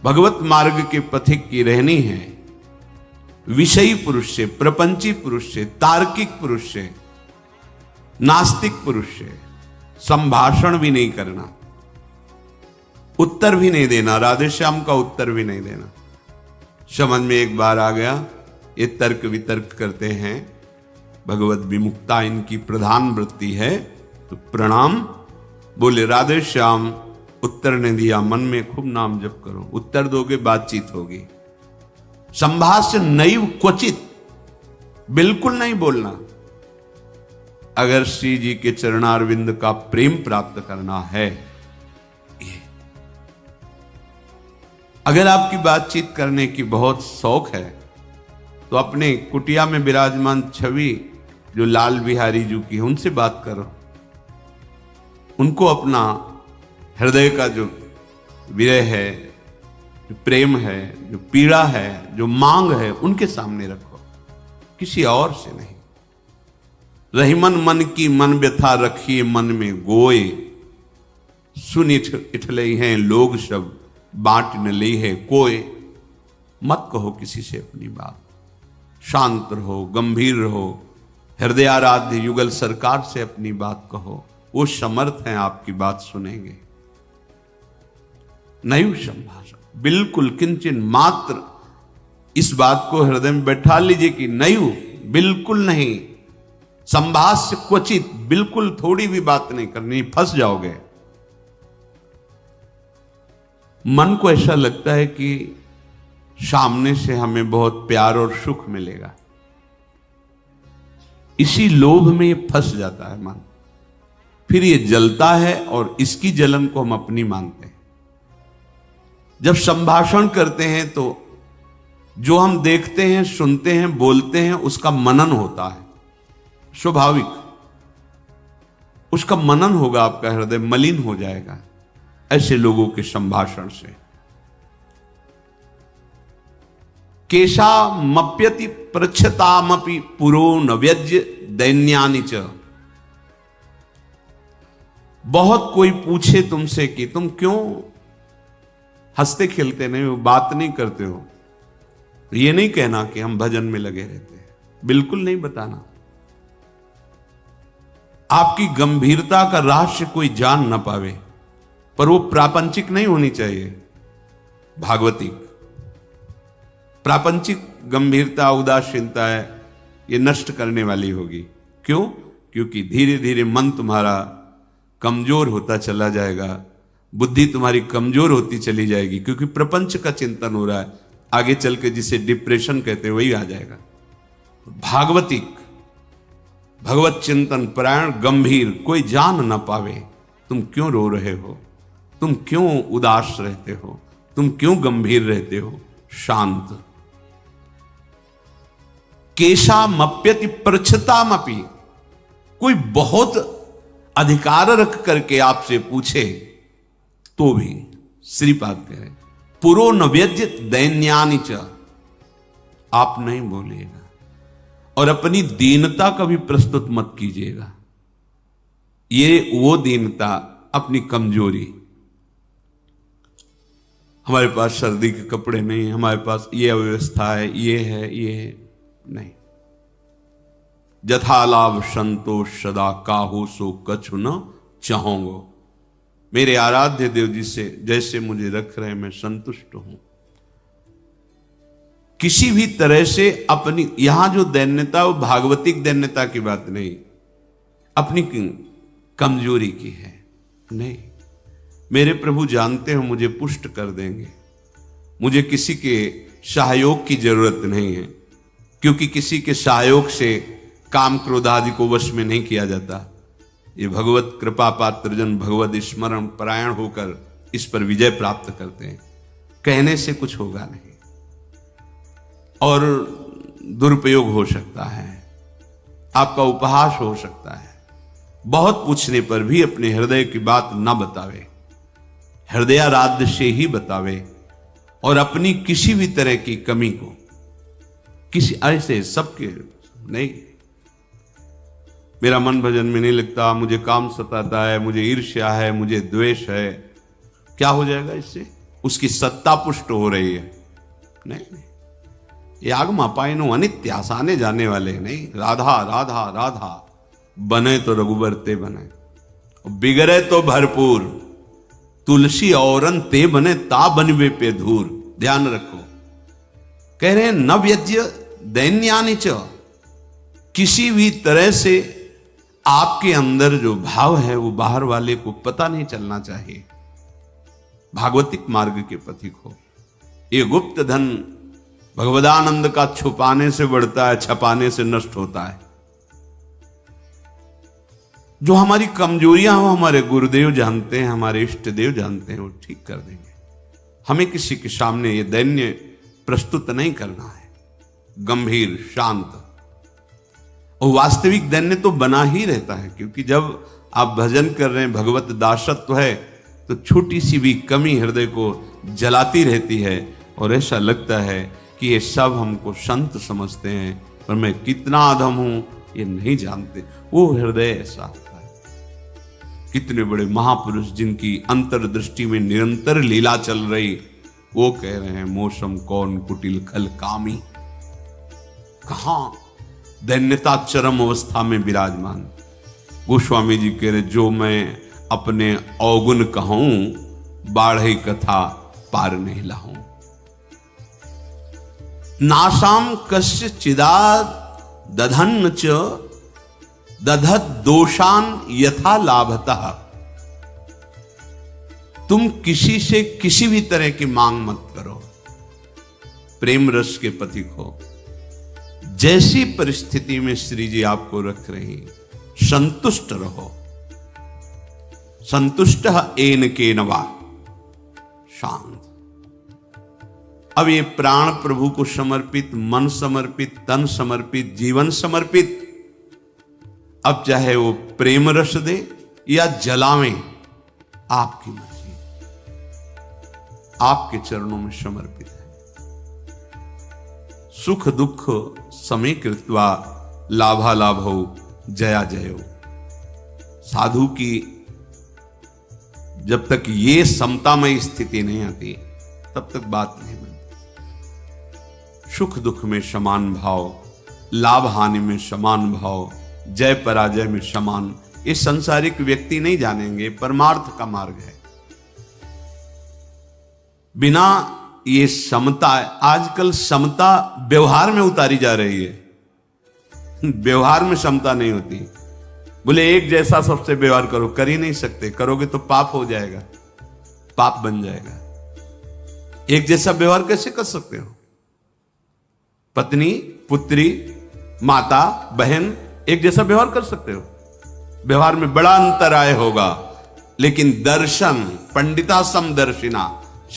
भगवत मार्ग के पथिक की रहनी है, विषयी पुरुष से, प्रपंची पुरुष से, तार्किक पुरुष से, नास्तिक पुरुष से संभाषण भी नहीं करना, उत्तर भी नहीं देना, राधे श्याम का उत्तर भी नहीं देना। समझ में एक बार आ गया, ये तर्क वितर्क करते हैं, भगवत विमुक्ता इनकी प्रधान वृत्ति है, तो प्रणाम बोले राधे श्याम, उत्तर ने दिया, मन में खूब नाम जप करो, उत्तर दोगे बातचीत होगी। संभाष्य नैव क्वचित, बिल्कुल नहीं बोलना। अगर श्री जी के चरणारविंद का प्रेम प्राप्त करना है, ये अगर आपकी बातचीत करने की बहुत शौक है तो अपने कुटिया में विराजमान छवि जो लाल बिहारी जी की है उनसे बात करो, उनको अपना हृदय का जो विरह है, जो प्रेम है, जो पीड़ा है, जो मांग है, उनके सामने रखो, किसी और से नहीं। रही मन मन की मन व्यथा रखिए मन में गोए, सुन इठले हैं लोग सब बांट न ली है कोय। मत कहो किसी से अपनी बात, शांत रहो, गंभीर रहो, हृदयाराध्य युगल सरकार से अपनी बात कहो, वो समर्थ हैं आपकी बात सुनेंगे। नहीं संभाषण, बिल्कुल किंचन मात्र इस बात को हृदय में बैठा लीजिए कि नहीं, बिल्कुल नहीं। संभाष्य क्वचित, बिल्कुल थोड़ी भी बात नहीं करनी, फंस जाओगे। मन को ऐसा लगता है कि सामने से हमें बहुत प्यार और सुख मिलेगा, इसी लोभ में ये फंस जाता है मन, फिर ये जलता है और इसकी जलन को हम अपनी मानते हैं। जब संभाषण करते हैं तो जो हम देखते हैं, सुनते हैं, बोलते हैं, उसका मनन होता है, स्वाभाविक उसका मनन होगा, आपका हृदय मलिन हो जाएगा ऐसे लोगों के संभाषण से। केशा मप्यति प्रच्छतामपि पुरो न व्यज्य दैन्यानि च। बहुत कोई पूछे तुमसे कि तुम क्यों हंसते खेलते नहीं हो, बात नहीं करते हो, ये नहीं कहना कि हम भजन में लगे रहते हैं, बिल्कुल नहीं बताना। आपकी गंभीरता का रहस्य कोई जान ना पावे, पर वो प्रापंचिक नहीं होनी चाहिए, भागवतिक। प्रापंचिक गंभीरता, उदासीनता है, ये नष्ट करने वाली होगी। क्यों? क्योंकि धीरे धीरे मन तुम्हारा कमजोर होता चला जाएगा, बुद्धि तुम्हारी कमजोर होती चली जाएगी, क्योंकि प्रपंच का चिंतन हो रहा है। आगे चल के जिसे डिप्रेशन कहते हैं वही आ जाएगा। भागवतिक, भगवत चिंतन परायण, गंभीर, कोई जान ना पावे तुम क्यों रो रहे हो, तुम क्यों उदास रहते हो, तुम क्यों गंभीर रहते हो, शांत। केशा मप्यति प्रच्छतामपि, कोई बहुत अधिकार रख करके आपसे पूछे तो भी श्रीपाद कह रहे पुरो न व्यज्य दैन्यानि च, आप नहीं बोलिएगा और अपनी दीनता कभी प्रस्तुत मत कीजिएगा। ये वो दीनता, अपनी कमजोरी, हमारे पास सर्दी के कपड़े नहीं, हमारे पास ये अव्यवस्था है, ये है, ये है, नहीं। जथा लाभ संतोष सदा काहू सो कछु न चाहूंगो। मेरे आराध्य देव जी से जैसे मुझे रख रहे, मैं संतुष्ट हूं। किसी भी तरह से अपनी, यहां जो दैन्यता वो भागवतिक दैन्यता की बात नहीं, अपनी कमजोरी की है। नहीं, मेरे प्रभु जानते हो मुझे पुष्ट कर देंगे, मुझे किसी के सहयोग की जरूरत नहीं है, क्योंकि किसी के सहयोग से काम क्रोध आदि को वश में नहीं किया जाता। ये भगवत कृपा पात्र जन भगवत स्मरण परायण होकर इस पर विजय प्राप्त करते हैं। कहने से कुछ होगा नहीं और दुरुपयोग हो सकता है, आपका उपहास हो सकता है। बहुत पूछने पर भी अपने हृदय की बात न बतावे, हृदयाराध्य से ही बतावे, और अपनी किसी भी तरह की कमी को किसी ऐसे सबके नहीं, मेरा मन भजन में नहीं लगता, मुझे काम सताता है, मुझे ईर्ष्या है, मुझे द्वेष है, क्या हो जाएगा इससे? उसकी सत्ता पुष्ट हो रही है। नहीं, ये आगमा पाइनो अनित्य आसाने जाने वाले नहीं। राधा राधा राधा बने तो रघुबर ते बने, बिगड़े तो भरपूर, तुलसी औरन ते बने ता बनवे पे धूर। ध्यान रखो, कह रहे हैं न व्यज्य दैन्यानि च, किसी भी तरह से आपके अंदर जो भाव है वो बाहर वाले को पता नहीं चलना चाहिए। भागवतिक मार्ग के पथिक हो। ये गुप्त धन भगवदानंद का छुपाने से बढ़ता है, छपाने से नष्ट होता है। जो हमारी कमजोरियां हो हमारे गुरुदेव जानते हैं, हमारे इष्ट देव जानते हैं, वो ठीक कर देंगे। हमें किसी के सामने ये दैन्य प्रस्तुत नहीं करना है, गंभीर शांत। और वास्तविक दैन्य तो बना ही रहता है, क्योंकि जब आप भजन कर रहे हैं, भगवत दासत्व है, तो छोटी सी भी कमी हृदय को जलाती रहती है और ऐसा लगता है कि ये सब हमको संत समझते हैं, पर मैं कितना अधम हूं ये नहीं जानते। वो हृदय ऐसा होता है। कितने बड़े महापुरुष जिनकी अंतर्दृष्टि में निरंतर लीला चल रही, वो कह रहे हैं मौसम कौन कुटिल खल कामी। कहां दैन्यता चरम अवस्था में विराजमान। गोस्वामी जी कह रहे जो मैं अपने अवगुण कहूं, बाढ़ई कथा पार नहीं लाऊं। नासाम कस्य चिदाद दधन्न च दधत दोषान यथा लाभतः। तुम किसी से किसी भी तरह की मांग मत करो, प्रेम रस के पथिक हो। जैसी परिस्थिति में श्री जी आपको रख रही, संतुष्ट रहो। संतुष्ट एन के नवा, शांत। अब ये प्राण प्रभु को समर्पित, मन समर्पित, तन समर्पित, जीवन समर्पित। अब चाहे वो प्रेम रस दे या जलावें, आपकी मर्जी, आपके चरणों में समर्पित है। सुख दुख समीकृत्वा लाभा लाभो जया जयो। साधु की जब तक ये समतामय स्थिति नहीं आती, तब तक बात नहीं बनती। सुख दुख में समान भाव, लाभ हानि में समान भाव, जय पराजय में समान, ये संसारिक व्यक्ति नहीं जानेंगे। परमार्थ का मार्ग है। बिना ये समता, आजकल समता व्यवहार में उतारी जा रही है। व्यवहार में समता नहीं होती। बोले एक जैसा सबसे व्यवहार करो, कर ही नहीं सकते। करोगे तो पाप हो जाएगा, पाप बन जाएगा। एक जैसा व्यवहार कैसे कर सकते हो? पत्नी, पुत्री, माता, बहन एक जैसा व्यवहार कर सकते हो? व्यवहार में बड़ा अंतराय होगा, लेकिन दर्शन, पंडिता समदर्शिना,